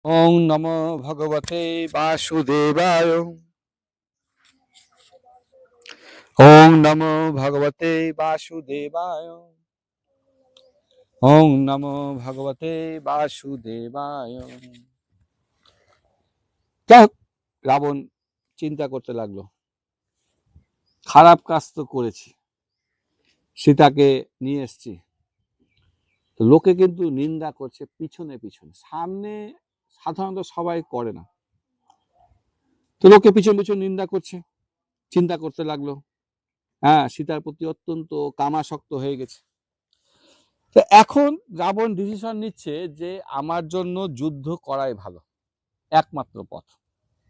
ওং নমো ভগবতে বাসুদেবায়। ওং নমো ভগবতে বাসুদেবায়। ওং নমো ভগবতে বাসুদেবায়। যাই হোক, রাবণ চিন্তা করতে লাগলো, খারাপ কাজ তো করেছি, সীতাকে নিয়ে এসছি, লোকে কিন্তু নিন্দা করছে পিছনে পিছনে, সামনে সাধারণত সবাই করে না, তো লোকে পিছন পিছন নিন্দা করছে। চিন্তা করতে লাগলো, হ্যাঁ, সীতার প্রতি অত্যন্ত কামাসক্ত হয়ে গেছে। তো এখন রাবণ ডিসিশন নিচ্ছে যে আমার জন্য যুদ্ধ করাই ভালো, একমাত্র পথ,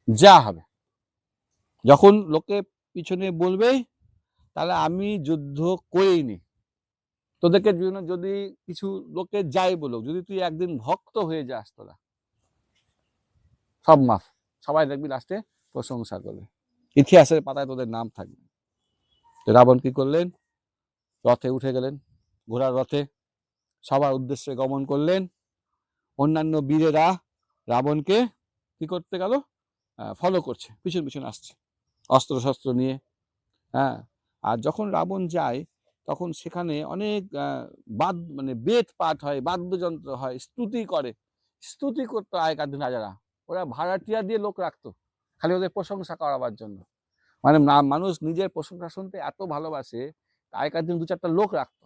যা হবে। যখন লোকে পিছনে বলবেই তাহলে আমি যুদ্ধ করেই নি। তোদেরকে জন্য যদি কিছু লোকে যাই বলুক, যদি তুই একদিন ভক্ত হয়ে যাস, তোরা সব মাফ, সবাই দেখবি লাস্টে প্রশংসা করবে, ইতিহাসের পাতায় তোদের নাম থাকবে। তো রাবণ কি করলেন, রথে উঠে গেলেন, ঘোড়ার রথে সবার উদ্দেশ্যে গমন করলেন। অন্যান্য বীরেরা রাবণকে কি করতে গেল, ফলো করছে, পিছন পিছন আসছে অস্ত্র শস্ত্র নিয়ে। হ্যাঁ, আর যখন রাবণ যায় তখন সেখানে অনেক মানে বেদ পাঠ হয়, বাদ্যযন্ত্র হয়, স্তুতি করে। স্তুতি করতো আগেকার দিন রাজারা, ওরা ভাড়াটিয়া দিয়ে লোক রাখতো খালি ওদের প্রশংসা করাবার জন্য। মানে মানুষ নিজের প্রশংসা শুনতে এত ভালোবাসে, আগেকার দিন 2-4টা লোক রাখতো।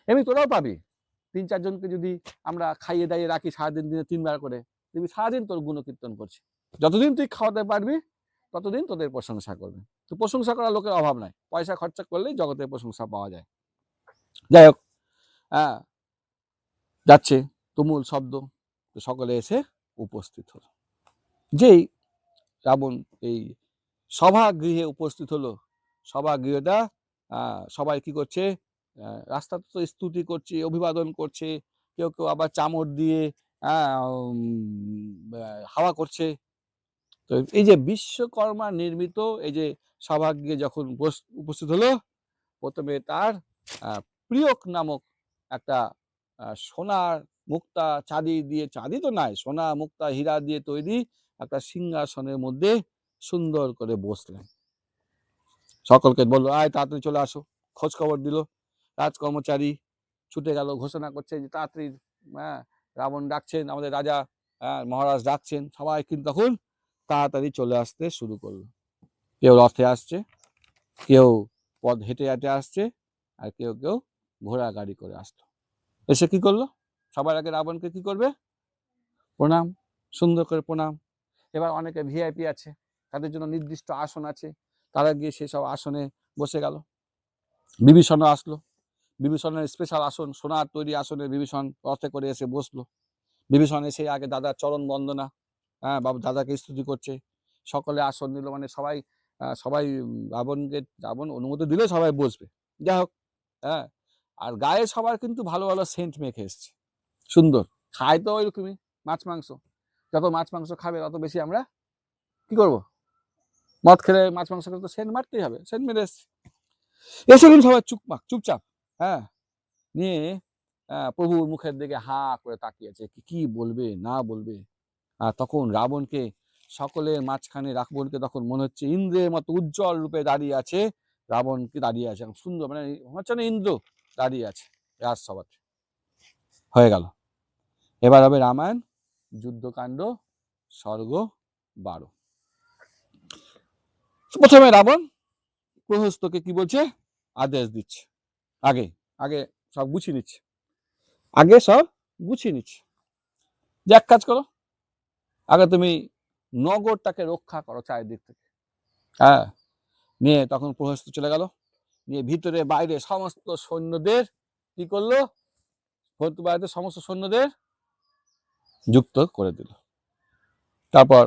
এমনি তোরাও পাবি 3-4 জনকে যদি আমরা খাইয়ে দাইয়ে রাখি সারাদিন, দিনে 3 বার করে, তুমি সারাদিন তোর গুণকীর্তন করছি। যতদিন তুই খাওয়াতে পারবি ততদিন তোদের প্রশংসা করবে। তো প্রশংসা করার লোকের অভাব নাই, পয়সা খরচা করলেই জগতের প্রশংসা পাওয়া যায়। যাই হোক, হ্যাঁ, যাচ্ছে তুমুল শব্দ, তো সকলে এসে উপস্থিত হলো। যেই রাবণ এই সভাগৃহে উপস্থিত হলো, সভাগৃহটা সবাই কি করছে, রাস্তাতে তো স্তুতি করছে, অভিবাদন করছে, কেউ কেউ আবার চামড় দিয়ে হাওয়া করছে। তো এই যে বিশ্বকর্মা নির্মিত এই যে সভাগৃহে যখন উপস্থিত হলো, প্রথমে তার প্রিয়ক নামক একটা সোনার মুক্তা চাঁদি দিয়ে, চাঁদি তো নাই, সোনা মুক্তা হীরা দিয়ে তৈরি একটা সিংহাসনের মধ্যে সুন্দর করে বসলেন। সকলকে বললো, আয় তাড়াতাড়ি চলে আসো। খোঁজ খবর দিল, রাজকর্মচারী ছুটে গেল, ঘোষণা করছে যে তাড়াতাড়ি, হ্যাঁ, রাবণ ডাকছেন, আমাদের রাজা মহারাজ ডাকছেন। সবাই কিন্তু তখন তাড়াতাড়ি চলে আসতে শুরু করলো। কেউ রথে আসছে, কেউ পথ হেঁটে হেঁটে আসছে, আর কেউ কেউ ঘোড়া গাড়ি করে আসতো। এসে কি করলো, সবার আগে রাবণকে কি করবে, প্রণাম, সুন্দর করে প্রণাম। এবার অনেকে ভিআইপি আছে, তাদের জন্য নির্দিষ্ট আসন আছে, তারা গিয়ে সেসব আসনে বসে গেল। বিভীষণও আসলো, বিভীষণের স্পেশাল আসন, সোনার তৈরি আসনে বিভীষণ রথে করে এসে বসলো। বিভীষণ এসে আগে দাদার চরণ বন্দনা, হ্যাঁ, বাবু দাদাকে স্তুতি করছে। সকলে আসন নিল, মানে সবাই সবাই রাবণ অনুমতি দিলে সবাই বসবে। যাই হোক, হ্যাঁ, আর গায়ে সবার কিন্তু ভালো ভালো সেন্ট মেখে এসছে, সুন্দর। খায় তো ওইরকমই, মাছ মাংস, যত মাছ মাংস খাবে তত বেশি আমরা কি করবো, মদ খেলে মাছ মাংস খেলে তো সেন্ট মারতেই হবে, সেন্ট মেরে এসছে। এসে কিন্তু সবাই চুপচাপ, হ্যাঁ, নিয়ে প্রভুর মুখের দিকে হা করে তাকিয়েছে, কি বলবে না বলবে। আর তখন রাবণকে, সকলের মাঝখানে রাবণকে তখন মনে হচ্ছে ইন্দ্রের মতো উজ্জ্বল রূপে দাঁড়িয়ে আছে। রাবণকে দাঁড়িয়ে আছে সুন্দর, মানে হচ্ছে না ইন্দ্র দাঁড়িয়ে আছে রাজসভাতে। হয়ে গেল, এবার হবে রামায়ণ যুদ্ধকাণ্ড স্বর্গ 12। প্রথমে রাবণ প্রহস্তকে কি বলছে, আদেশ দিচ্ছে, আগে আগে সব গুছিয়ে নিচ্ছে, যে এক কাজ করো, আগে তুমি নগরটাকে রক্ষা করো চারিদিক থেকে। হ্যাঁ, নিয়ে তখন প্রহস্ত চলে গেল, নিয়ে ভিতরে বাইরে সমস্ত সৈন্যদের কি করলো, বাইরে সমস্ত সৈন্যদের যুক্ত করে দিল। তারপর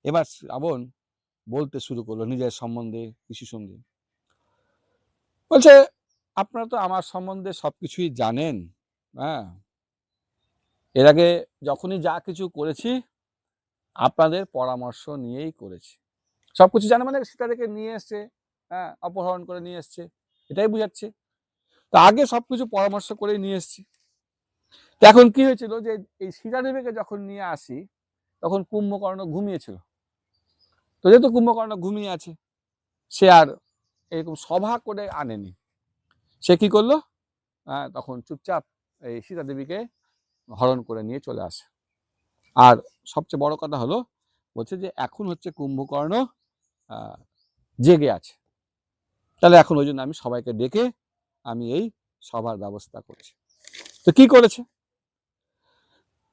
এবার রাবণ বলতে শুরু করলো নিজের সম্বন্ধে, কিছু সম্বন্ধে বলছে, আপনারা তো আমার সম্বন্ধে সবকিছুই জানেন। হ্যাঁ, এর আগে যখনই যা কিছু করেছি আপনাদের পরামর্শ নিয়েই করেছি। সবকিছু জানে মানে সীতাদেরকে নিয়ে এসছে, হ্যাঁ, অপহরণ করে নিয়ে এসছে, এটাই বুঝাচ্ছে। তা আগে সবকিছু পরামর্শ করে নিয়ে এসছি। তো এখন কি হয়েছিল যে এই সীতাদেবীকে যখন নিয়ে আসি তখন কুম্ভকর্ণ ঘুমিয়েছিল। তো যেহেতু কুম্ভকর্ণ ঘুমিয়ে আছে, সে আর এরকম সভা করে আনেনি। সে কি করলো, তখন চুপচাপ এই সীতাদেবীকে হরণ করে নিয়ে চলে আসে। আর সবচেয়ে বড় কথা হলো, বলছে যে এখন হচ্ছে কুম্ভকর্ণ জেগে আছে, তাহলে এখন ওই জন্য আমি সবাইকে ডেকে আমি এই সভার ব্যবস্থা করছি। তো কি করেছে,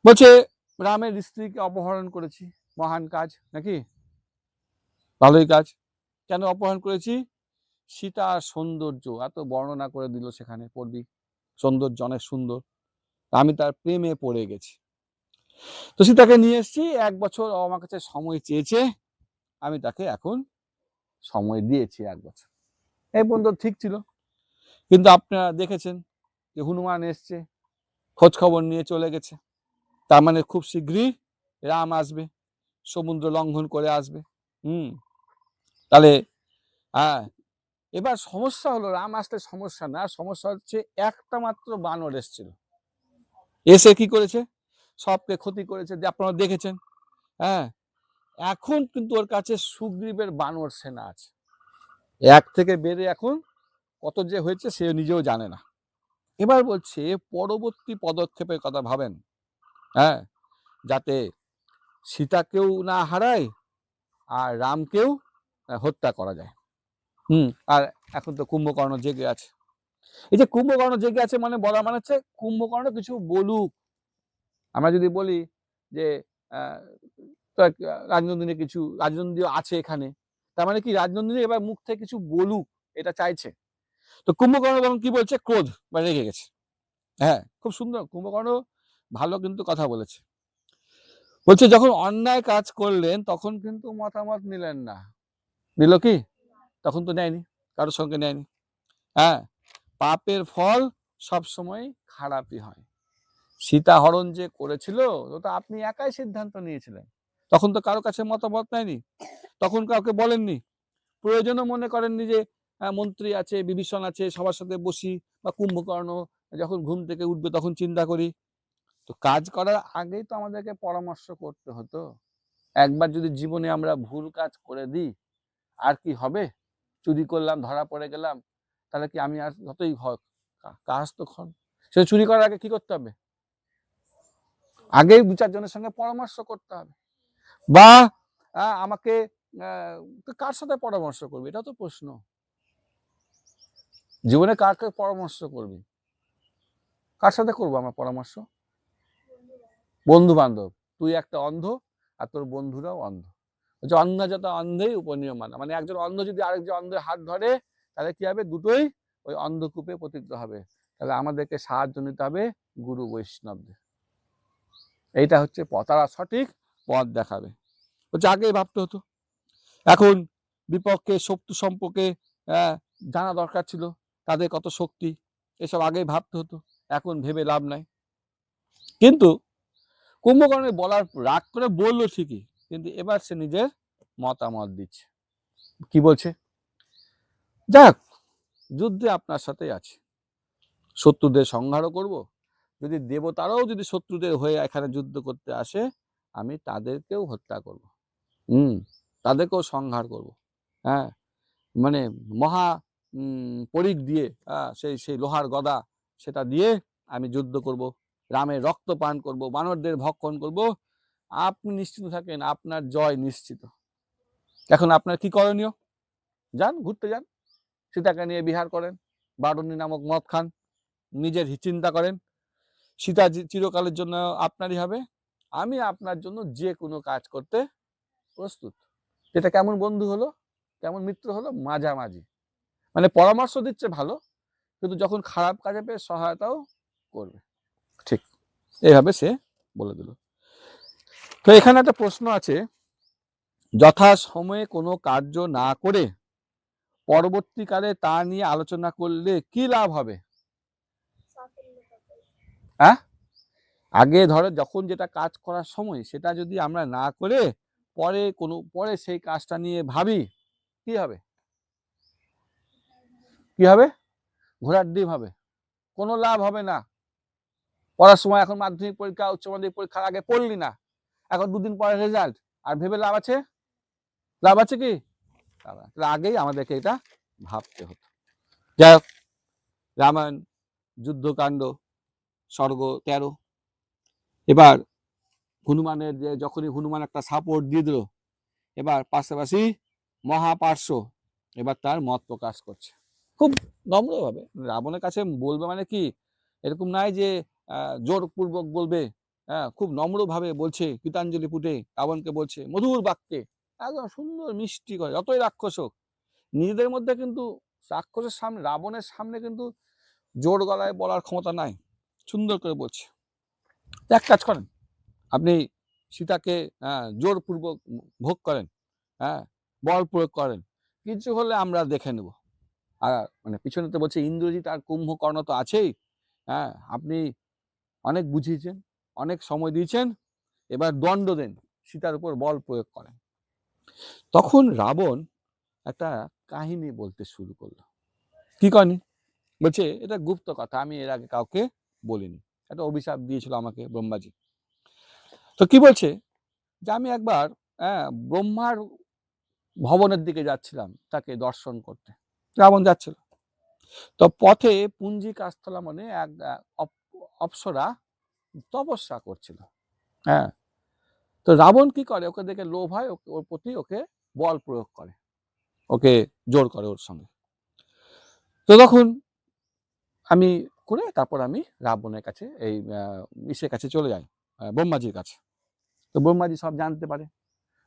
বলছে রামের স্ত্রীকে অপহরণ করেছি, মহান কাজ নাকি, ভালোই কাজ। কেন অপহরণ করেছি, সীতার সৌন্দর্য এত বর্ণনা করে দিল, সেখানে পড়বি সৌন্দর্য অনেক সুন্দর, আমি তার প্রেমে পড়ে গেছি। তো সীতাকে নিয়ে এসেছি, 1 বছর আমার কাছে সময় চেয়েছে, আমি তাকে এখন সময় দিয়েছি 1 বছর। এই পর্যন্ত ঠিক ছিল। কিন্তু আপনারা দেখেছেন যে হনুমান এসছে, খোঁজ খবর নিয়ে চলে গেছে, তার মানে খুব শীঘ্রই রাম আসবে, সমুদ্র লঙ্ঘন করে আসবে। তাহলে এবার সমস্যা হলো, রাম আসলে সমস্যা না, সমস্যা হচ্ছে একটা মাত্র বানর এসছিল, এসে কি করেছে, সবকে ক্ষতি করেছে, যে আপনারা দেখেছেন। এখন কিন্তু ওর কাছে সুগ্রীবের বানর সেনা আছে, 1 থেকে বেড়ে এখন কত যে হয়েছে সে নিজেও জানে না। এবার বলছে পরবর্তী পদক্ষেপের কথা ভাবেন, যাতে সীতাকেও না হারায় আর রামকেও হত্যা করা যায়। আর এখন তো কুম্ভকর্ণ জেগে আছে। এই যে কুম্ভকর্ণ জেগে আছে মানে বলা মানে হচ্ছে কুম্ভকর্ণ কিছু বলুক। আমরা যদি বলি যে রাজনন্দিনী কিছু, রাজনন্দিনী আছে এখানে, তার মানে কি রাজনন্দিনী এবার মুখ থেকে কিছু বলুক, এটা চাইছে। তো কুম্ভকর্ণ তখন কি বলছে, ক্রোধ বা রেগে গেছে। খুব সুন্দর, কুম্ভকর্ণ ভালো কিন্তু কথা বলেছে। বলছে যখন অন্যায় কাজ করলেন তখন কিন্তু মতামত নিলেন না। নিল কি, তখন তো নেয়নি, কারোর সঙ্গে নেয়নি। পাপের ফল সবসময় খারাপই হয়। সীতা হরণ যে করেছিল ওটা আপনি একাই সিদ্ধান্ত নিয়েছিলেন, তখন তো কারো কাছে মতামত নেয়নি, তখন কাউকে বলেননি, প্রয়োজনও মনে করেননি যে মন্ত্রী আছে, বিভীষণ আছে, সবার সাথে বসি, বা কুম্ভকর্ণ যখন ঘুম থেকে উঠবে তখন চিন্তা করি। তো কাজ করার আগেই তো আমাদেরকে পরামর্শ করতে হতো। একবার যদি জীবনে আমরা ভুল কাজ করে দিই, আর কি হবে, চুরি করলাম ধরা পড়ে গেলাম, তাহলে কি আমি আর যতই কাজ তো সে চুরি করার আগে কি করতে হবে, আগেই 2-4 জনের সঙ্গে পরামর্শ করতে হবে। বা আমাকে কার সাথে পরামর্শ করবি, এটা তো প্রশ্ন। জীবনে কাকে পরামর্শ করবি, কার সাথে করবো আমরা পরামর্শ, বন্ধু বান্ধব। তুই একটা অন্ধ আর তোর বন্ধুরাও অন্ধ, অন্ধ যত অন্ধেই উপনিয়ম মানা, মানে একজন অন্ধ যদি আরেকজন অন্ধের হাত ধরে তাহলে কি হবে, দুটোই ওই অন্ধকূপে পতিত হবে। তাহলে আমাদেরকে সাহায্য নিতে হবে গুরু বৈষ্ণবদের, এইটা হচ্ছে পথ, তারা সঠিক পথ দেখাবে। হচ্ছে আগেই ভাবতে হতো, এখন বিপক্ষে শক্তি সম্পর্কে জানা দরকার ছিল, তাদের কত শক্তি, এসব আগেই ভাবতে হতো, এখন ভেবে লাভ নাই। কিন্তু কুম্ভকর্ণের বলার রাগ করে বললো ঠিকই, কিন্তু এবার সে নিজের মতামত দিচ্ছে। কি বলছে, যাক যুদ্ধে আপনার সাথে আছে, শত্রুদের সংহারও করব, যদি দেবতারাও যদি শত্রুদের হয়ে এখানে যুদ্ধ করতে আসে আমি তাদেরকেও হত্যা করব, তাদেরকেও সংহার করব। মানে মহা পরিখ দিয়ে, সেই লোহার গদা সেটা দিয়ে আমি যুদ্ধ করব, রামের রক্ত পান করব, বানরদের ভক্ষণ করব, আপনি নিশ্চিত থাকেন আপনার জয় নিশ্চিত। এখন আপনার কি করণীয়, যান ঘুরতে যান, সীতাকে নিয়ে বিহার করেন, বারুণী নামক মদ খান, নিজের চিন্তা করেন, সীতা চিরকালের জন্য আপনারই হবে, আমি আপনার জন্য যে কোনো কাজ করতে প্রস্তুত। এটা কেমন বন্ধু হলো, কেমন মিত্র হলো, মাঝামাঝি, মানে পরামর্শ দিচ্ছে ভালো, কিন্তু যখন খারাপ কাজে পেয়ে সহায়তাও করবে, ঠিক এইভাবে সে বলে দিল। তো এখানে একটা প্রশ্ন আছে, যথা সময়ে কোনো কার্য না করে পরবর্তীকালে তা নিয়ে আলোচনা করলে কি লাভ হবে? আগে ধরো যখন যেটা কাজ করার সময় সেটা যদি আমরা না করে পরে সেই কাজটা নিয়ে ভাবি, কি হবে, কি হবে, ঘোড়ার ডিম হবে, কোনো লাভ হবে না। পড়ার সময় এখন মাধ্যমিক পরীক্ষা উচ্চ মাধ্যমিক পরীক্ষার আগে পড়লি না, এখন দুদিন পরে রেজাল্ট, আর ভেবে লাভ আছে? লাভ আছে কি? তাহলে আগেই আমাদেরকে এটা ভাবতে হতো। যাই হোক, রামায়ণ যুদ্ধকাণ্ড স্বর্গ 13। এবার হনুমানের যে যখনই হনুমান একটা সাপোর্ট দিয়ে দিল, এবার পাশাপাশি মহাপার্শ্ব এবার তার মত প্রকাশ করছে খুব নম্রভাবে। রাবণের কাছে বলবে মানে কি এরকম নাই যে জোরপূর্বক বলবে, খুব নম্রভাবে বলছে, গীতাঞ্জলি পুটে রাবণকে বলছে মধুর বাক্যে, একদম সুন্দর মিষ্টি করে। যতই রাক্ষস হোক নিজেদের মধ্যে কিন্তু রাক্ষসের সামনে, রাবণের সামনে কিন্তু জোর গলায় বলার ক্ষমতা নাই, সুন্দর করে বলছে। এক কাজ করেন, আপনি সীতাকে জোরপূর্বক ভোগ করেন, বল প্রয়োগ করেন, কিছু হলে আমরা দেখে নেব। আর মানে পিছনেতে বলছে ইন্দ্রজিৎ আর কুম্ভকর্ণ তো আছেই, আপনি অনেক বুঝিয়েছেন, অনেক সময় দিয়েছেন, এবার দণ্ড দেন, সীতার উপর বল প্রয়োগ করেন। তখন রাবণ একটা কাহিনী বলতে শুরু করলো। কি কাহিনী বলছে? এটা গুপ্ত কথা, আমি এর আগে কাউকে বলিনি, একটা অভিশাপ দিয়েছিল আমাকে ব্রহ্মাজি। তো কি বলছে যে আমি একবার ব্রহ্মার ভবনের দিকে যাচ্ছিলাম তাকে দর্শন করতে, রাবণ যাচ্ছিল। তো পথে পুঞ্জি কাস্থলা মানে এক অপ্সরা তপস্যা করছিল। তো রাবণ কি করে, ওকে দেখে লোভ হয়, ওর প্রতি ওকে বল প্রয়োগ করে, ওকে জোর করে ওর সঙ্গে। তো তখন আমি করে তারপর আমি রাবণের কাছে এই ইসের কাছে চলে যাই, ব্রহ্মাজির কাছে। তো ব্রহ্মাজি সব জানতে পারে,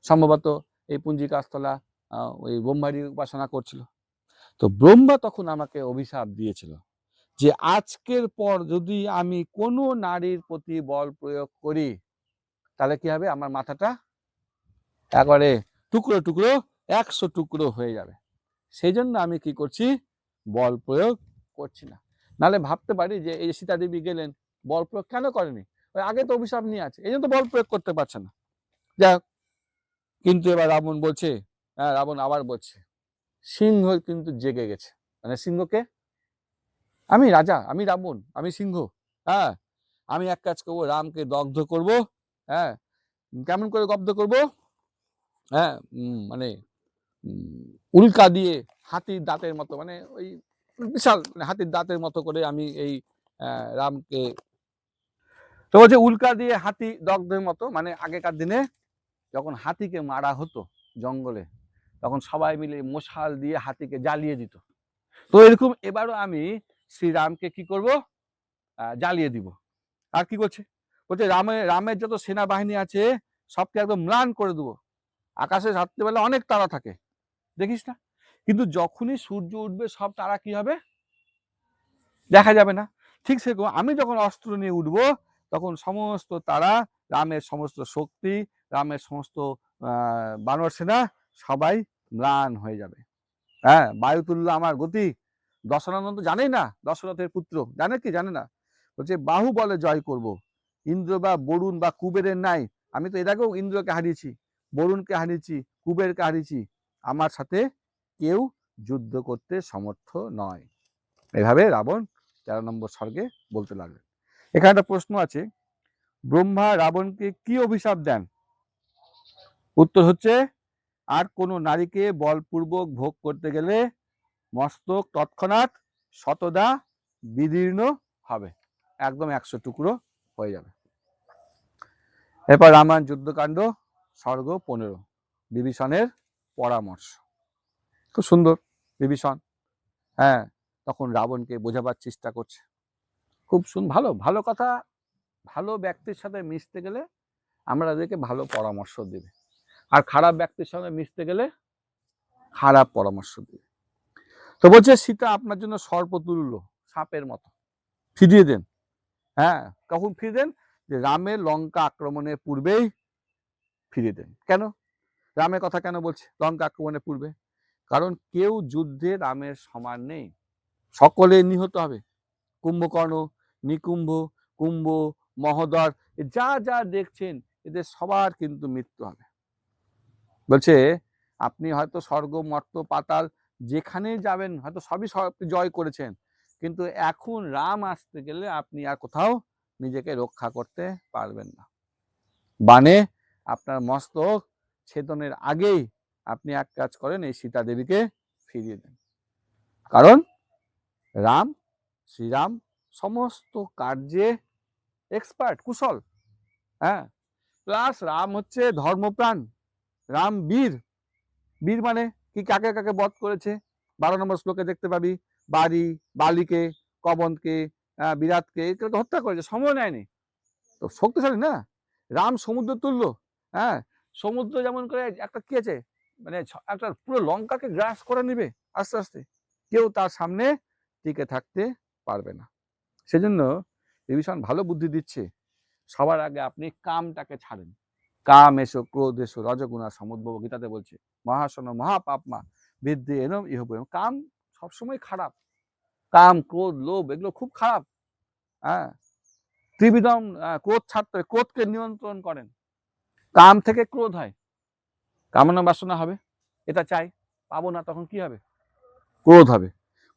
সম্ভবত এই পুঞ্জি কাস্থলা ওই ব্রহ্মারই উপাসনা করছিল। তো ব্রহ্মা তখন আমাকে অভিশাপ দিয়েছিল যে আজকের পর যদি আমি কোনো নারীর প্রতি বল প্রয়োগ করি তাহলে কি হবে, আমার মাথাটা একবারে টুকরো টুকরো 100 টুকরো হয়ে যাবে। সেই জন্য আমি কি করছি, বল প্রয়োগ করছি না। নাহলে ভাবতে পারি যে এই সীতা দেবী গেলেন, বল প্রয়োগ কেন করেনি, ওই আগে তো অভিশাপ নিয়ে আছে, এই জন্য তো বল প্রয়োগ করতে পারছে না। যাই হোক, কিন্তু এবার রাবণ বলছে, রাবণ আবার বলছে, সিংহ কিন্তু জেগে গেছে। মানে সিংহকে, আমি রাজা, আমি রাবণ, আমি সিংহ, আমি এক কাজ করবো, রামকে দগ্ধ করব। কেমন করে দগ্ধ করব, মানে উল্কা দিয়ে হাতির দাঁতের মতো, মানে ওই বিশাল হাতির দাঁতের মতো করে আমি এই রামকে, তো বলছে উল্কা দিয়ে হাতি দগ্ধের মতো, মানে আগেকার দিনে যখন হাতিকে মারা হতো জঙ্গলে তখন সবাই মিলে মশাল দিয়ে হাতিকে জ্বালিয়ে দিত। তো এরকম এবারও আমি শ্রীরামকে কি করব, জ্বালিয়ে দিব। আর কি করছে, বলছে রামের যত সেনাবাহিনী আছে সবকে একদম ম্লান করে দেবো। আকাশে রাত্রিবেলা অনেক তারা থাকে, দেখিস না, কিন্তু যখনই সূর্য উঠবে সব তারা কি হবে, দেখা যাবে না। ঠিক সেরকম আমি যখন অস্ত্র নিয়ে উঠবো তখন সমস্ত তারা, রামের সমস্ত শক্তি, রামের সমস্ত বানর সেনা সবাই ম্লান হয়ে যাবে। বায়ুতুল্য আমার গতি। দশরথ জানেই না, দশরথের পুত্র জানে কি জানে না, বলছে বাহু বলে জয় করব, ইন্দ্র বা বরুণ বা কুবেরের নাই। আমি তো এর আগেও ইন্দ্রকে হারিয়েছি, বরুণকে হারিয়েছি, কুবেরকে হারিয়েছি, আমার সাথে কেউ যুদ্ধ করতে সমর্থ নয়। এভাবে রাবণ 13 নম্বর সর্গে বলতে লাগলেন। এখানে একটা প্রশ্ন আছে, ব্রহ্মা রাবণকে কি অভিশাপ দেন? উত্তর হচ্ছে, আর কোন নারীকে বলপূর্বক ভোগ করতে গেলে মস্তক তৎক্ষণাৎ শতদা বিদীর্ণ হবে, একদম 100 টুকরো হয়ে যাবে। এরপর রামায়ণ যুদ্ধকাণ্ড সর্গ 15, বিভীষণের পরামর্শ। খুব সুন্দর। বিভীষণ তখন রাবণকে বোঝাবার চেষ্টা করছে, খুব ভালো ভালো কথা। ভালো ব্যক্তির সাথে মিশতে গেলে আমরা তাদেরকে ভালো পরামর্শ দেবে, আর খারাপ ব্যক্তির সঙ্গে মিশতে গেলে খারাপ পরামর্শ দেবে। তো বলছে সীতা আপনার জন্য সর্প তুল্য, সাপের মতো, ফিরিয়ে দেন। কখন ফিরিয়ে দেন, যে রামের লঙ্কা আক্রমণের পূর্বেই ফিরিয়ে দেন। কেন রামের কথা কেন বলছে, লঙ্কা আক্রমণের পূর্বে? কারণ কেউ যুদ্ধে রামের সমান নেই, সকলে নিহত হবে। কুম্ভকর্ণ, নিকুম্ভ, কুম্ভ, মহোদর, যা যা দেখছেন এদের সবার কিন্তু মৃত্যু হবে। বলছে আপনি হয়তো স্বর্গ মর্ত পাতাল যেখানে যাবেন হয়তো সবই জয় করেছেন, কিন্তু এখন রাম আসতে গেলে আপনি আর কোথাও নিজেকে রক্ষা করতে পারবেন না। বানে আপনার মস্তক ছেদনের আগেই আপনি এক কাজ করেন, এই সীতা দেবীকে ফিরিয়ে দেন। কারণ রাম, শ্রীরাম সমস্ত কার্যে এক্সপার্ট, কুশল। হ্যাঁ, প্লাস রাম হচ্ছে ধর্মপ্রাণ, রাম বীর। বীর মানে কি, কাকে কাকে বধ করেছে 12 নম্বর শ্লোকে দেখতে পাবি। বালিকে, কবনকে, বিরাটকে হত্যা করেছে, সময় নেয়নি। তো শক্তিশালী না রাম, সমুদ্র তুল্য। হ্যাঁ, সমুদ্র যেমন করে একটা কি আছে, মানে একটা পুরো লঙ্কাকে গ্রাস করে নিবে আস্তে আস্তে, কেউ তার সামনে টিকে থাকতে পারবে না। সেজন্য বিভীষণ ভালো বুদ্ধি দিচ্ছে, সবার আগে আপনি কামটাকে ছাড়েন। কাম এসো, ক্রোধ এসো, রজগুণা সমুদ্ভব, গীতাতে বলছে মহাশন মহাপাপমা বৃদ্ধি এনম ইহব। কাম সবসময় খারাপ, কাম ক্রোধ লোভ এগুলো খুব খারাপ। হ্যাঁ, ত্রিবিধম ক্রোধ ছাড়তে হবে, ক্রোধকে নিয়ন্ত্রণ করেন। কাম থেকে ক্রোধ হয়, কামনা বাসনা হবে, এটা চাই, পাবো না, তখন কি হবে? ক্রোধ হবে।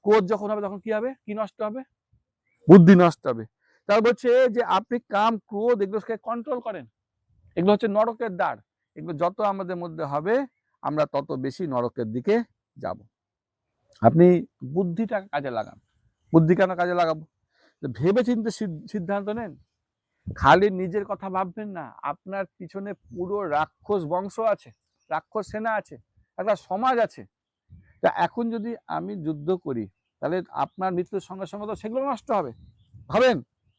ক্রোধ যখন হবে তখন কি হবে? কি নষ্ট হবে? বুদ্ধি নষ্ট হবে। তার বলছে যে আপনি কাম ক্রোধ এগুলোকে কন্ট্রোল করেন। এগুলো হচ্ছে নরকের দ্বার। এগুলো যত আমাদের মধ্যে হবে আমরা তত বেশি নরকের দিকে যাব। আপনি বুদ্ধিটা কাজে লাগান। বুদ্ধি কেন কাজে লাগাবো? ভেবে চিন্তে সিদ্ধান্ত নেন। খালি নিজের কথা ভাববেন না, আপনার পিছনে পুরো রাক্ষস বংশ আছে, রাক্ষস সেনা আছে, একটা সমাজ আছে। তা এখন যদি আমি যুদ্ধ করি তাহলে আপনার মৃত্যুর সঙ্গে সঙ্গে তো সেগুলো নষ্ট হবে। ভাবেন,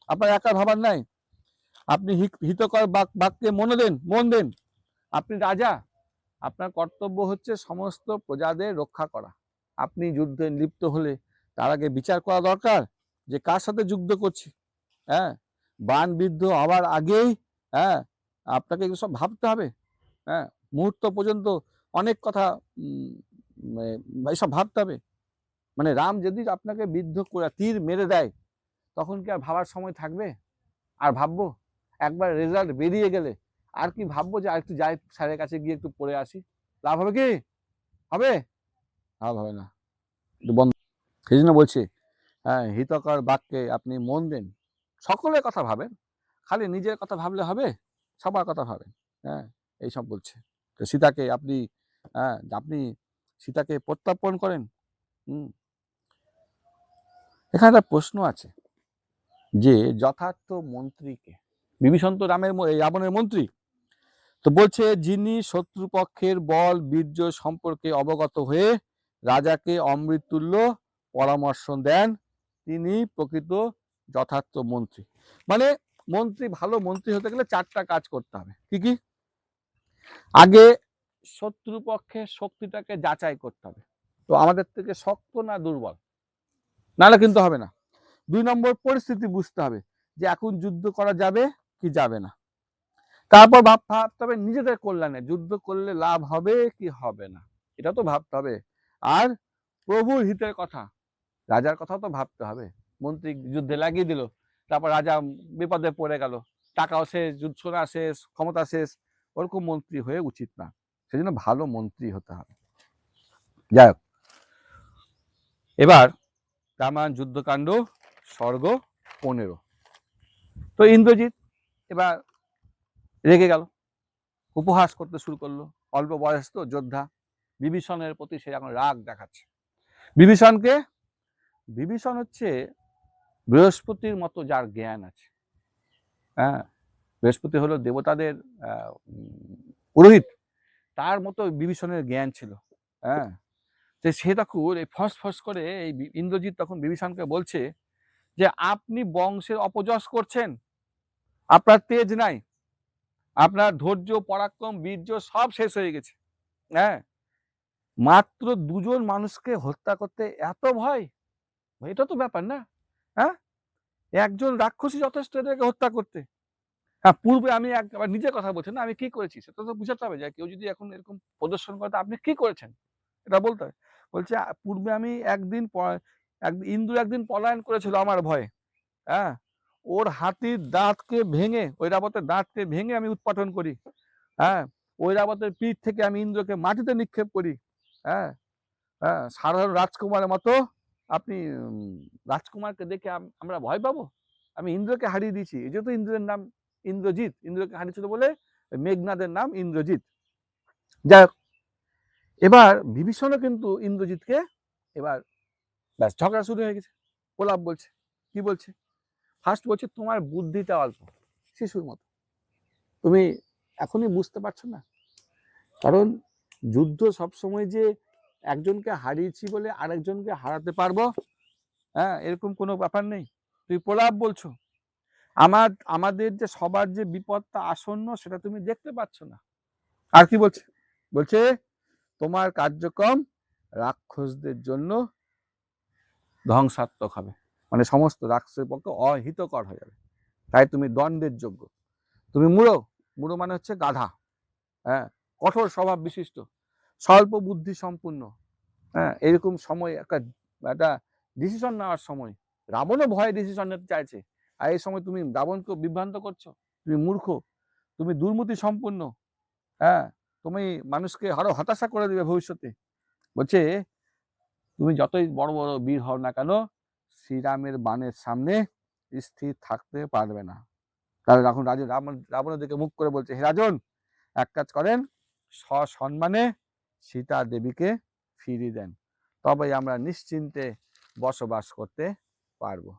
আপনার একা ভাবার নাই। আপনি হিতকর বাক্যে মন দেন। আপনি রাজা, আপনার কর্তব্য হচ্ছে সমস্ত প্রজাদের রক্ষা করা। আপনি যুদ্ধে লিপ্ত হলে তার আগে বিচার করা দরকার যে কার সাথে যুদ্ধ করছি। হ্যাঁ, বান বিদ্ধ হওয়ার আগেই হ্যাঁ আপনাকে এগুলো সব ভাবতে হবে। হ্যাঁ, মুহূর্ত পর্যন্ত অনেক কথা এইসব ভাবতে হবে। মানে রাম যদি আপনাকে বিদ্ধ করে তীর মেরে দেয় তখন কি আর ভাবার সময় থাকবে? আর ভাববো? একবার রেজাল্ট বেরিয়ে গেলে আর কি ভাববো যে আরেকটু যাই স্যারের কাছে গিয়ে একটু পড়ে আসি? লাভ হবে কি? হবে? লাভ হবে না, একটু বন্ধ। সেই জন্য বলছি, হ্যাঁ, হিতকর বাক্যে আপনি মন দেন, সকলের কথা ভাবেন। খালি নিজের কথা ভাবলে হবে? সবার কথা ভাবেন। হ্যাঁ, এইসব বলছে। তো সীতাকে আপনি আপনি সীতাকে প্রত্যর্পণ করেন। এখানে একটা প্রশ্ন আছে যে যথার্থ মন্ত্রীকে, বিভীষণ তো রাবণের মন্ত্রী, তো বলছে যিনি শত্রুপক্ষের বল বীর্য সম্পর্কে অবগত হয়ে রাজাকে অমৃততুল্য পরামর্শ দেন, তিনি প্রকৃত যথার্থ মন্ত্রী। মানে ভালো মন্ত্রী হতে গেলে 4টা কাজ করতে হবে। কি কি? আগে শত্রুপক্ষের শক্তিটাকে যাচাই করতে হবে, তো আমাদের থেকে শক্ত না দুর্বল, নাহলে কিন্তু হবে না। 2 নম্বর, পরিস্থিতি বুঝতে হবে যে এখন যুদ্ধ করা যাবে কি যাবে না। তারপর ভাবতে হবে নিজেদের কল্যাণে, যুদ্ধ করলে লাভ হবে কি হবে না, এটা তো ভাবতে হবে। আর প্রভুর হিতের কথা, রাজার কথা তো ভাবতে হবে। মন্ত্রী যুদ্ধে লাগিয়ে দিল, তারপর রাজা বিপদে পড়ে গেল, টাকাও শেষ, সোনা শেষ, ক্ষমতা শেষ, ওরকম মন্ত্রী হয়ে উচিত না। সেজন্য ভালো মন্ত্রী হতে হবে। যাই হোক, এবার রামায়ণ যুদ্ধকাণ্ড স্বর্গ 15। তো ইন্দ্রজিৎ এবার রেগে গেল, উপহাস করতে শুরু করলো। অল্প বয়স তো যোদ্ধা, বিভীষণের প্রতি সে এখন রাগ দেখাচ্ছে। বিভীষণ হচ্ছে বৃহস্পতির মতো যার জ্ঞান আছে। হ্যাঁ, বৃহস্পতি হলো দেবতাদের পুরোহিত, তার মতো বিভীষণের জ্ঞান ছিল। হ্যাঁ, সে তখন এই ফস করে এই ইন্দ্রজিৎ তখন বিভীষণকে বলছে যে আপনি বংশের অপযশ করছেন, আপনার তেজ নাই, আপনার ধৈর্য পরাক্রম বীর্য সব শেষ হয়ে গেছে। হ্যাঁ, মাত্র 2 জন মানুষকে হত্যা করতে এত ভয়? এটা তো ব্যাপার না। হ্যাঁ, একজন রাক্ষসী যথেষ্ট এদেরকে হত্যা করতে। হ্যাঁ, পূর্বে আমি একবার নিজের কথা বলছেন না, আমি কি করেছি সেটা তো বুঝাতে হবে। যে কেউ যদি এখন এরকম প্রদর্শন করে আপনি কি করেছেন এটা বলতে হবে। বলছে পূর্বে আমি ইন্দ্র একদিন পলায়ন করেছিল আমার ভয়ে। হ্যাঁ, ওর হাতির দাঁতকে ভেঙে, ঐরাবতের দাঁতকে ভেঙে আমি উৎপাটন করি। হ্যাঁ, ঐরাবতের পিঠ থেকে আমি ইন্দ্রকে মাটিতে নিক্ষেপ করি। হ্যাঁ, সাধারণ রাজকুমারের মতো আপনি রাজকুমারকে দেখে আমরা ভয় পাবো? আমি ইন্দ্রকে হারিয়ে দিয়েছি, এই যে তো ইন্দ্রের নাম ইন্দ্রজিৎ, ইন্দ্রকে হারিয়েছিল বলে মেঘনাদের নাম ইন্দ্রজিৎ। যাই হোক, এবার বিভীষণও কিন্তু ইন্দ্রজিৎকে এবার ব্যাস ঝগড়া শুরু হয়ে গেছে। প্রলাপ বলছে, কি বলছে, ফার্স্ট বলছে তোমার বুদ্ধিটা অল্প, শিশুর মতো, তুমি এখনই বুঝতে পারছো না। কারণ যুদ্ধ সবসময় যে একজনকে হারিয়েছি বলে আরেকজনকে হারাতে পারবো, হ্যাঁ, এরকম কোনো ব্যাপার নেই। তুই প্রলাপ বলছো, আমাদের যে সবার যে বিপদটা আসন্ন সেটা তুমি দেখতে পাচ্ছ না। আর কি বলছে, বলছে তোমার কার্যক্রম রাক্ষসদের জন্য ধ্বংসাত্মক হবে, মানে সমস্ত রাক্ষসের পক্ষে অহিতকর হয়ে যাবে, তাই তুমি দণ্ডের যোগ্য। তুমি মূঢ়, মূঢ় মানে হচ্ছে গাধা, হ্যাঁ, কঠোর স্বভাব বিশিষ্ট, স্বল্প বুদ্ধি সম্পূর্ণ, হ্যাঁ, এরকম সময় একটা ডিসিশন নেওয়ার সময়, রাবণও ভয়ে ডিসিশন নিতে চাইছে, আর এই সময় তুমি রাবণকে বিভ্রান্ত করছো, তুমি মূর্খ, তুমি দুর্মতি সম্পূর্ণ, হ্যাঁ, তুমি মানুষকে আরো হতাশা করে দিবে ভবিষ্যতে। বলছে তুমি যতই বড় বড় বীর হও না কেন, শ্রীরামের বাণের সামনে স্থির থাকতে পারবে না। তাহলে এখন রাবণের দিকে মুখ করে বলছে, হে রাজন, এক কাজ করেন, সসম্মানে সীতা দেবীকে ফিরিয়ে দেন, তবেই আমরা নিশ্চিন্তে বসবাস করতে পারবো।